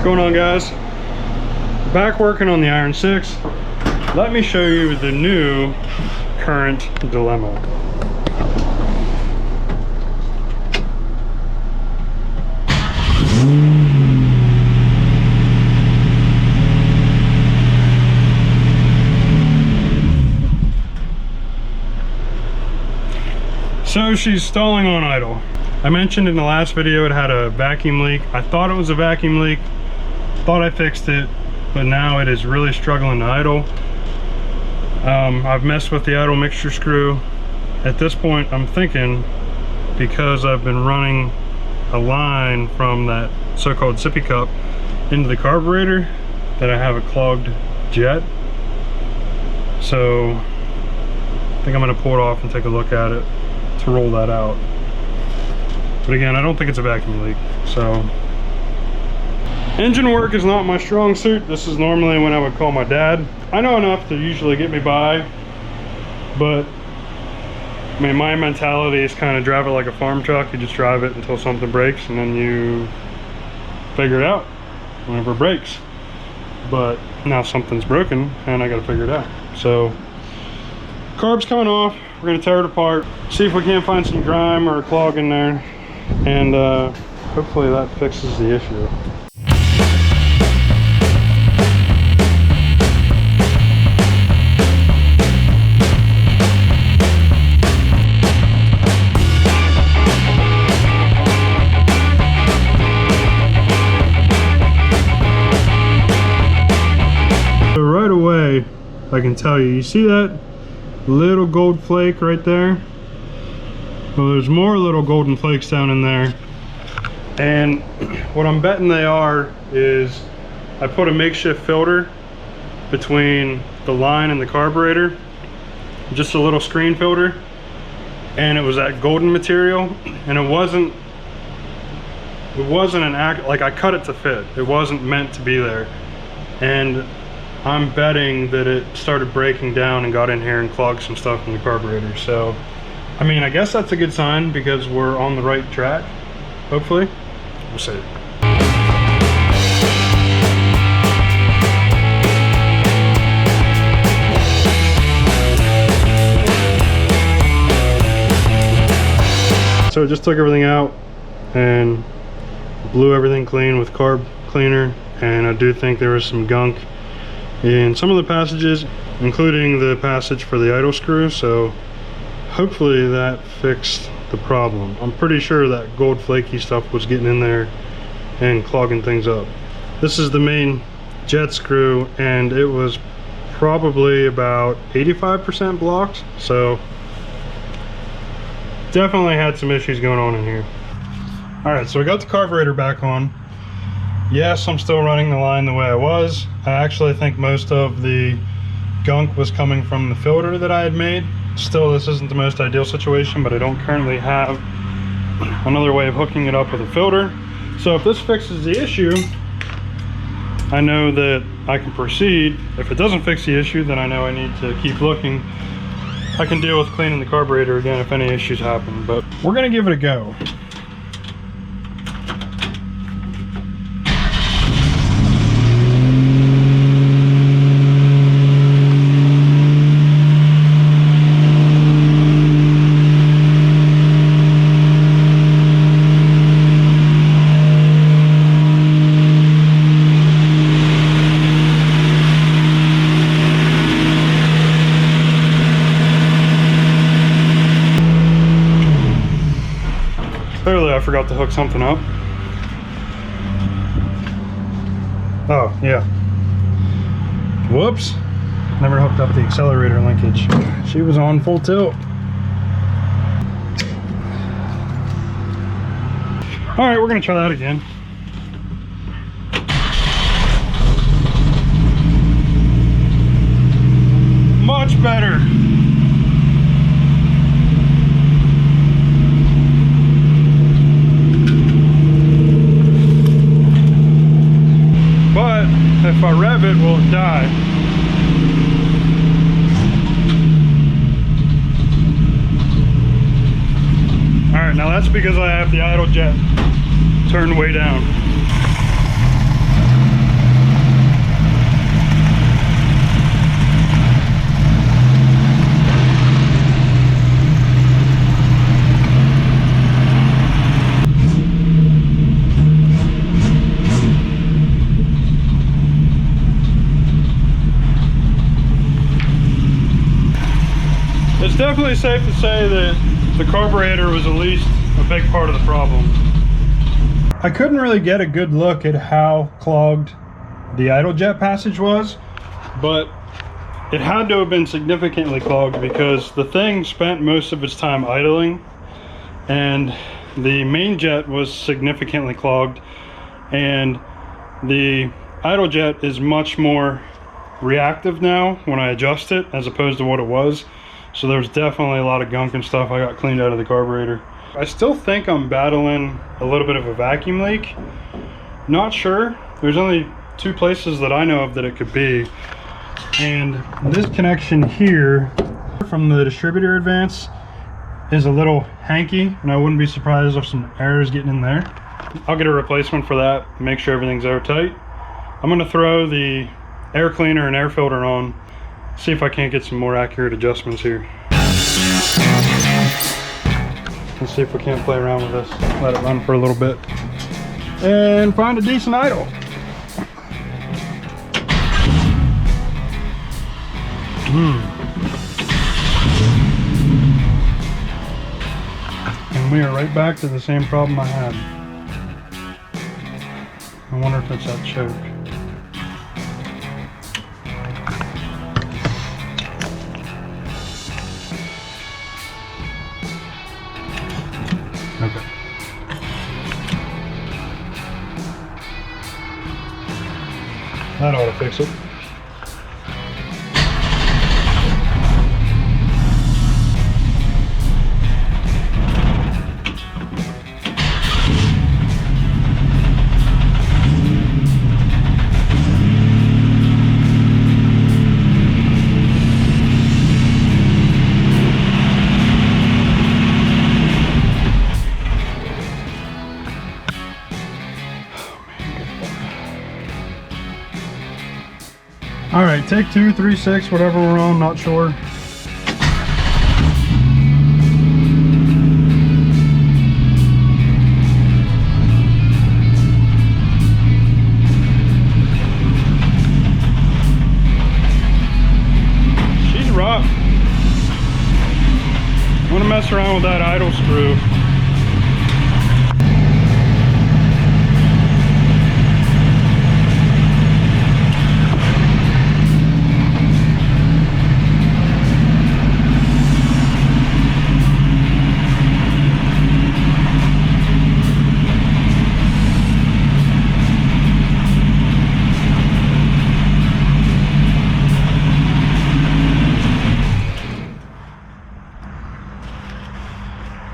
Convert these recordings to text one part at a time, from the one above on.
What's going on, guys? Back working on the Iron 6. Let me show you the new current dilemma. So she's stalling on idle. I mentioned in the last video it had a vacuum leak. I thought it was a vacuum leak, thought I fixed it, but now it is really struggling to idle. I've messed with the idle mixture screw. At this point, I'm thinking, because I've been running a line from that so-called sippy cup into the carburetor, that I have a clogged jet. So I think I'm gonna pull it off and take a look at it to roll that out. But again, I don't think it's a vacuum leak. So engine work is not my strong suit. This is normally when I would call my dad. I know enough to usually get me by, but I mean, my mentality is kind of drive it like a farm truck. You just drive it until something breaks, and then you figure it out whenever it breaks. But now something's broken and I gotta figure it out. So carb's coming off. We're gonna tear it apart, see if we can't find some grime or a clog in there, and hopefully that fixes the issue. So right away, I can tell you, you see that little gold flake right there? Well, there's more little golden flakes down in there, and what I'm betting they are is I put a makeshift filter between the line and the carburetor, just a little screen filter, and it was that golden material, and it wasn't an act, like I cut it to fit. It wasn't meant to be there, and I'm betting that it started breaking down and got in here and clogged some stuff in the carburetor. So, I mean, I guess that's a good sign because we're on the right track, hopefully. We'll see. So I just took everything out and blew everything clean with carb cleaner, and I do think there was some gunk in some of the passages, including the passage for the idle screw, so hopefully that fixed the problem. I'm pretty sure that gold flaky stuff was getting in there and clogging things up. This is the main jet screw, and it was probably about 85% blocked, so definitely had some issues going on in here. All right, so we got the carburetor back on. Yes, I'm still running the line the way I was. I actually think most of the gunk was coming from the filter that I had made. Still, this isn't the most ideal situation, but I don't currently have another way of hooking it up with a filter. So if this fixes the issue, I know that I can proceed. If it doesn't fix the issue, then I know I need to keep looking. I can deal with cleaning the carburetor again if any issues happen, but we're gonna give it a go. Clearly I forgot to hook something up. Oh, yeah. Whoops. Never hooked up the accelerator linkage. She was on full tilt. All right, we're gonna try that again. Much better. But if I rev it, will it die? Alright, now that's because I have the idle jet turned way down. it's definitely safe to say that the carburetor was at least a big part of the problem. I couldn't really get a good look at how clogged the idle jet passage was, but it had to have been significantly clogged because the thing spent most of its time idling, and the main jet was significantly clogged, and the idle jet is much more reactive now when I adjust it as opposed to what it was. So there's definitely a lot of gunk and stuff I got cleaned out of the carburetor. I still think I'm battling a little bit of a vacuum leak. Not sure. There's only 2 places that I know of that it could be. And this connection here from the distributor advance is a little hanky, and I wouldn't be surprised if some air is getting in there. I'll get a replacement for that, make sure everything's airtight. I'm gonna throw the air cleaner and air filter on, see if I can't get some more accurate adjustments here. Let's see if we can't play around with this. Let it run for a little bit and find a decent idle. And we are right back to the same problem I had. I wonder if it's that choke. Okay. That ought to fix it. All right, take 2, 3, 6, whatever we're on, not sure. She's rough. I'm gonna mess around with that idle screw.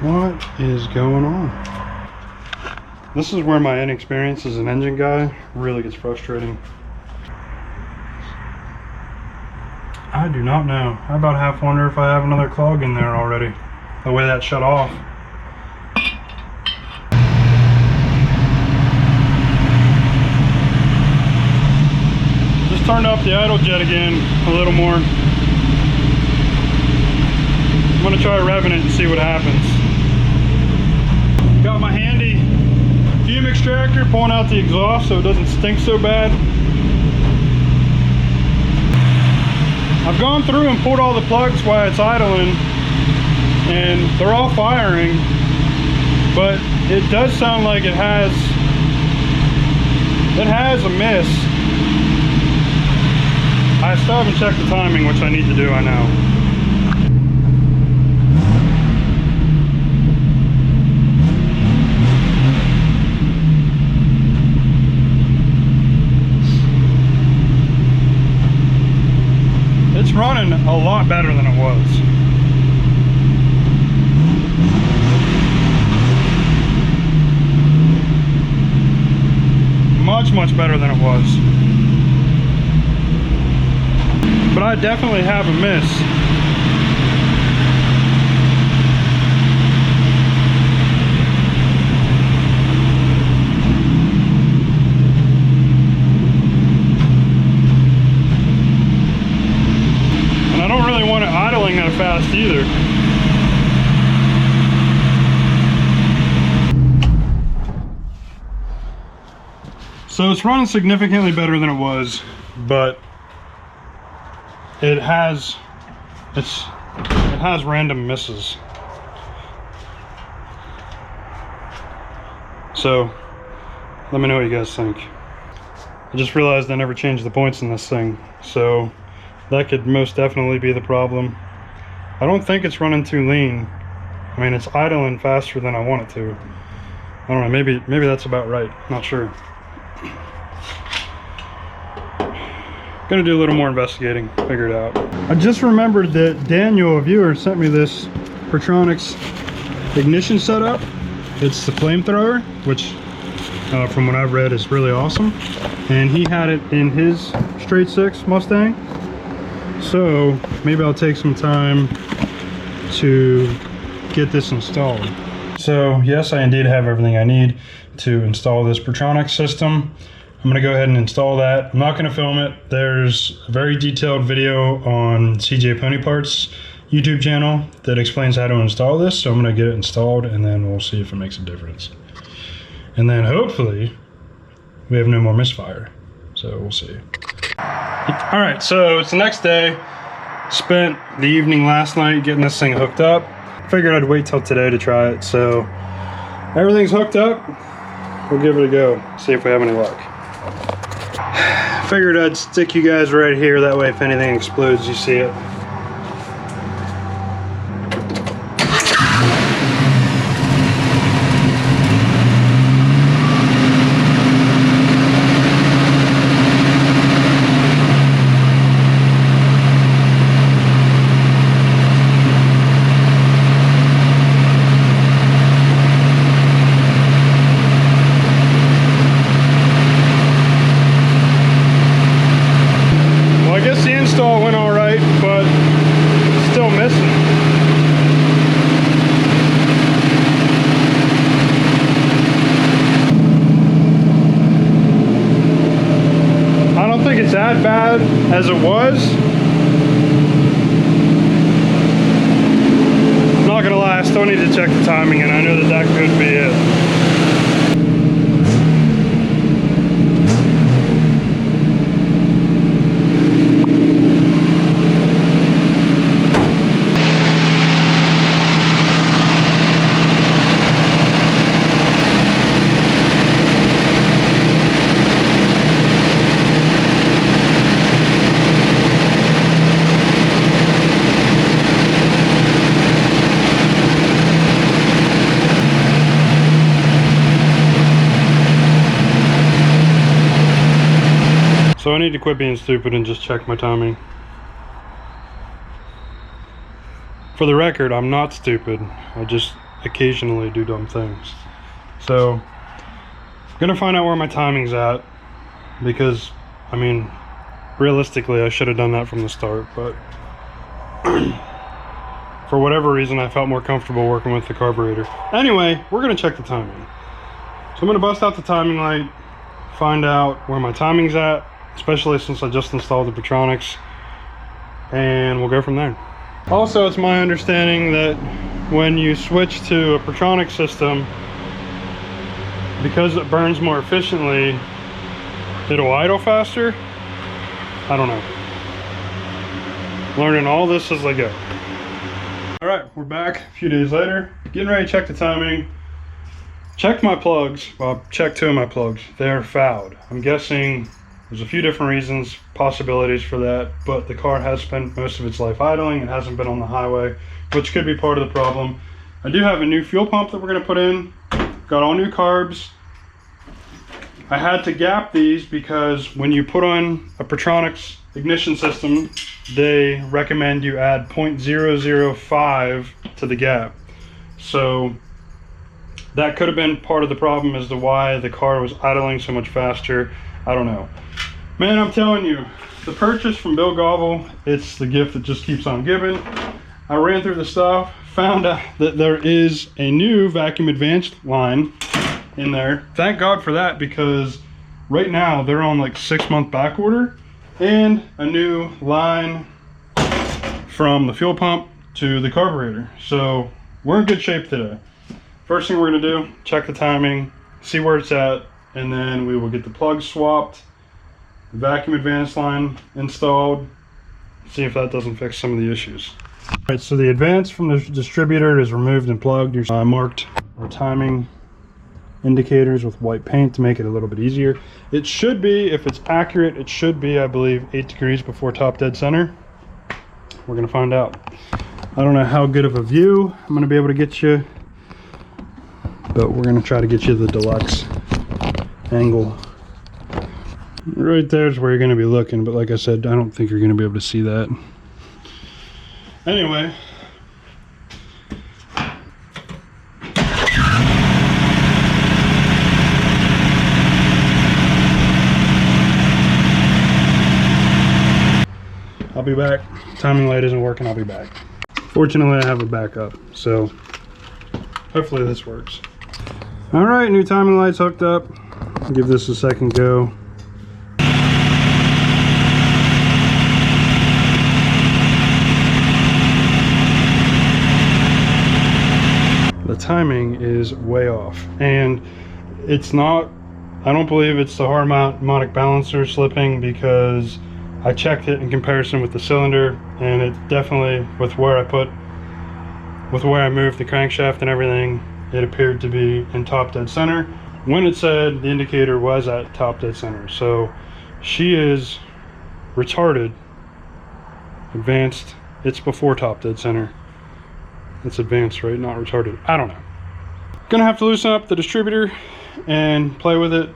What is going on? This is where my inexperience as an engine guy really gets frustrating. I do not know. I about half wonder if I have another clog in there already, the way that shut off. Just turned up the idle jet again a little more. I'm gonna try revving it and see what happens. Got my handy fume extractor, pulling out the exhaust so it doesn't stink so bad. I've gone through and pulled all the plugs while it's idling, and they're all firing, but it does sound like it has a miss. I still haven't checked the timing, which I need to do, I know. It's running a lot better than it was. Much better than it was. But I definitely have a miss. Idling that fast either. So it's running significantly better than it was, but it has has random misses. So let me know what you guys think. I just realized I never changed the points in this thing, so that could most definitely be the problem. I don't think it's running too lean. I mean, it's idling faster than I want it to. I don't know, maybe that's about right. Not sure. Gonna do a little more investigating, figure it out. I just remembered that Daniel, a viewer, sent me this Pertronix ignition setup. It's the flamethrower, which from what I've read is really awesome. And he had it in his straight six Mustang. So maybe I'll take some time to get this installed. So yes, I indeed have everything I need to install this Pertronix system. I'm gonna go ahead and install that. I'm not gonna film it. There's a very detailed video on CJ Pony Parts YouTube channel that explains how to install this. So I'm gonna get it installed and then we'll see if it makes a difference. And then hopefully we have no more misfire. So we'll see. All right, so it's the next day. Spent the evening last night getting this thing hooked up. Figured I'd wait till today to try it. So everything's hooked up. We'll give it a go, see if we have any luck. Figured I'd stick you guys right here, that way if anything explodes, you see it. Went all right, but still missing. I don't think it's that bad as it was. I'm not gonna lie, I still need to check the timing, and I know that that could be it. So I need to quit being stupid and just check my timing. For the record, I'm not stupid. I just occasionally do dumb things. So I'm gonna find out where my timing's at, because I mean, realistically I should have done that from the start, but for whatever reason I felt more comfortable working with the carburetor. Anyway, we're gonna check the timing. So I'm gonna bust out the timing light, find out where my timing's at, especially since I just installed the Pertronix, and we'll go from there. Also, it's my understanding that when you switch to a Pertronix system, because it burns more efficiently, it'll idle faster. I don't know. Learning all this as I go. All right, we're back a few days later, getting ready to check the timing. Checked my plugs. Well, checked two of my plugs. They're fouled. I'm guessing there's a few different reasons, possibilities for that, but the car has spent most of its life idling and hasn't been on the highway, which could be part of the problem. I do have a new fuel pump that we're going to put in. Got all new carbs. I had to gap these because when you put on a Pertronix ignition system, they recommend you add 0.005 to the gap. So that could have been part of the problem as to why the car was idling so much faster. I don't know. Man, I'm telling you, the purchase from Bill Gobble, it's the gift that just keeps on giving. I ran through the stuff, found out that there is a new vacuum advanced line in there. Thank God for that, because right now they're on like 6-month back order, and a new line from the fuel pump to the carburetor. So we're in good shape today. First thing we're gonna do, check the timing, see where it's at, and then we will get the plugs swapped, the vacuum advanced line installed, see if that doesn't fix some of the issues. Alright, so the advance from the distributor is removed and plugged. I marked our timing indicators with white paint to make it a little bit easier. It should be, if it's accurate, it should be, I believe, 8 degrees before top dead center. We're gonna find out. I don't know how good of a view I'm gonna be able to get you, but we're gonna try to get you the deluxe angle. Right there's where you're gonna be looking, but like I said, I don't think you're gonna be able to see that. Anyway, I'll be back. Timing light isn't working, I'll be back. Fortunately, I have a backup, so hopefully this works. All right, new timing light's hooked up. I'll give this a second go. The timing is way off, and it's not, I don't believe it's the harmonic balancer slipping, because I checked it in comparison with the cylinder, and it definitely, with where I moved the crankshaft and everything, it appeared to be in top dead center when it said the indicator was at top dead center. So she is retarded, advanced, it's before top dead center. It's advanced, right? Not retarded. I don't know. Gonna have to loosen up the distributor and play with it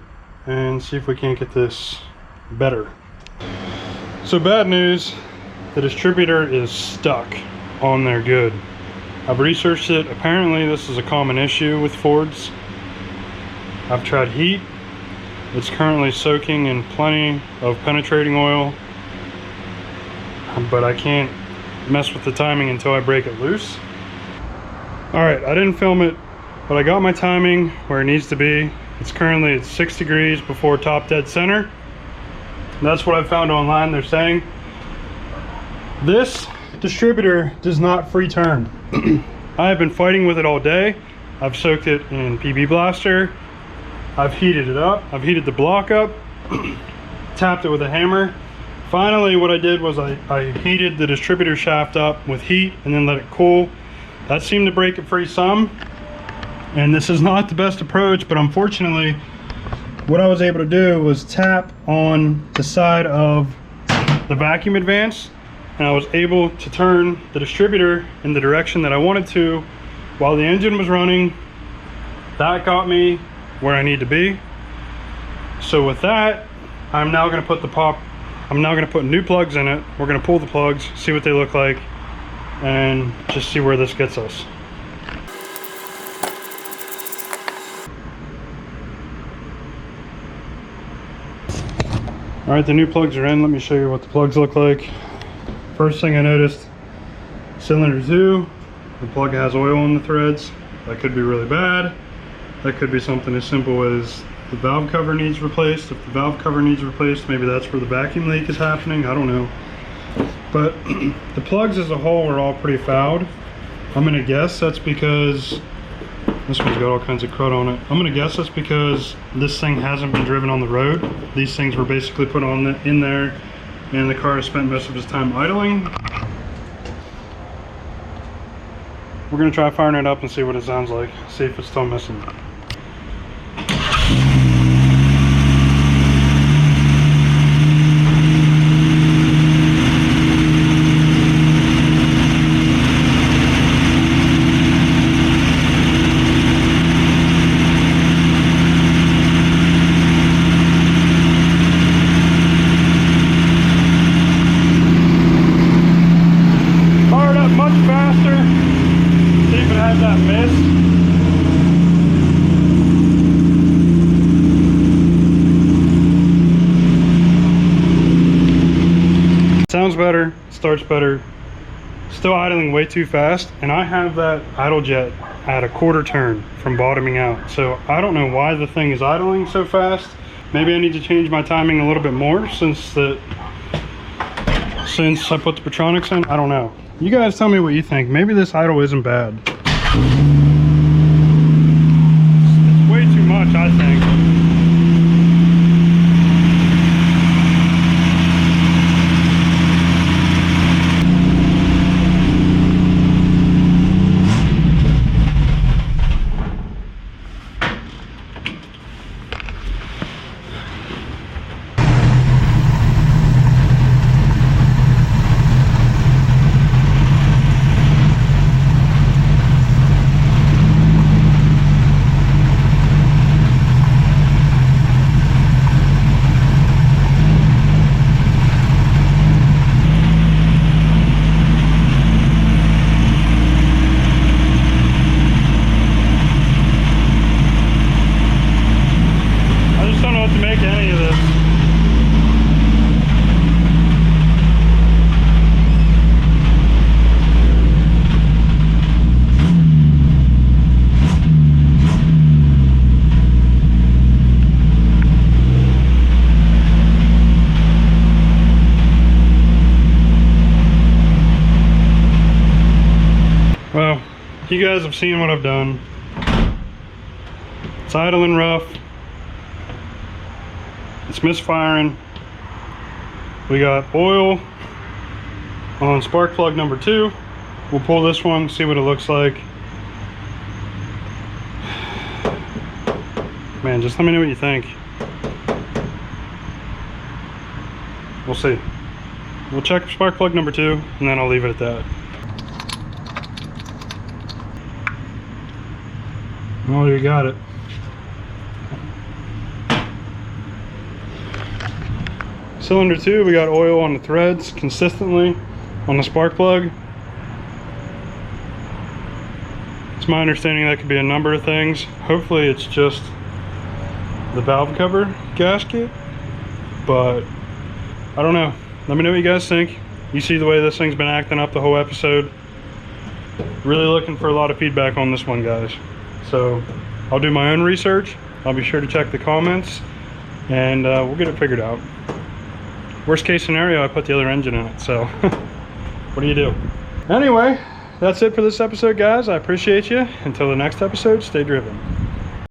and see if we can't get this better. So bad news, the distributor is stuck on there good. I've researched it. Apparently this is a common issue with Fords. I've tried heat. It's currently soaking in plenty of penetrating oil, but I can't mess with the timing until I break it loose. Alright, I didn't film it, but I got my timing where it needs to be. It's currently at 6 degrees before top dead center. That's what I found online. They're saying this distributor does not free turn. I have been fighting with it all day. I've soaked it in PB Blaster. I've heated it up. I've heated the block up, tapped it with a hammer. Finally, what I did was I heated the distributor shaft up with heat and then let it cool. That seemed to break it free some, and this is not the best approach, but unfortunately what I was able to do was tap on the side of the vacuum advance, and I was able to turn the distributor in the direction that I wanted to while the engine was running. That got me where I need to be. So with that, I'm now going to put new plugs in it. We're going to pull the plugs, see what they look like, and just see where this gets us. All right, the new plugs are in. Let me show you what the plugs look like. First thing I noticed, cylinder 2, the plug has oil in the threads. That could be really bad. That could be something as simple as the valve cover needs replaced. If the valve cover needs replaced, maybe that's where the vacuum leak is happening. I don't know. But the plugs as a whole are all pretty fouled. I'm gonna guess that's because this one's got all kinds of crud on it. I'm gonna guess that's because this thing hasn't been driven on the road. These things were basically put on in there, and the car has spent most of its time idling. We're gonna try firing it up and see what it sounds like. See if it's still missing. Sounds better, starts better, still idling way too fast, and I have that idle jet at a quarter turn from bottoming out. So I don't know why the thing is idling so fast. Maybe I need to change my timing a little bit more since I put the Petronics in. I don't know. You guys tell me what you think. Maybe this idle isn't bad. It's way too much, I think. you guys have seen what I've done. It's idling rough. It's misfiring. We got oil on spark plug number 2. We'll pull this one, see what it looks like. Man, just let me know what you think. We'll see. We'll check spark plug number 2, and then I'll leave it at that. Oh, you got it. Cylinder 2, we got oil on the threads consistently on the spark plug. It's my understanding that could be a number of things. Hopefully it's just the valve cover gasket, but I don't know. Let me know what you guys think. You see the way this thing's been acting up the whole episode. Really looking for a lot of feedback on this one, guys. So I'll do my own research. I'll be sure to check the comments, and we'll get it figured out. Worst case scenario, I put the other engine in it, so what do you do? Anyway, that's it for this episode, guys. I appreciate you. Until the next episode, stay driven.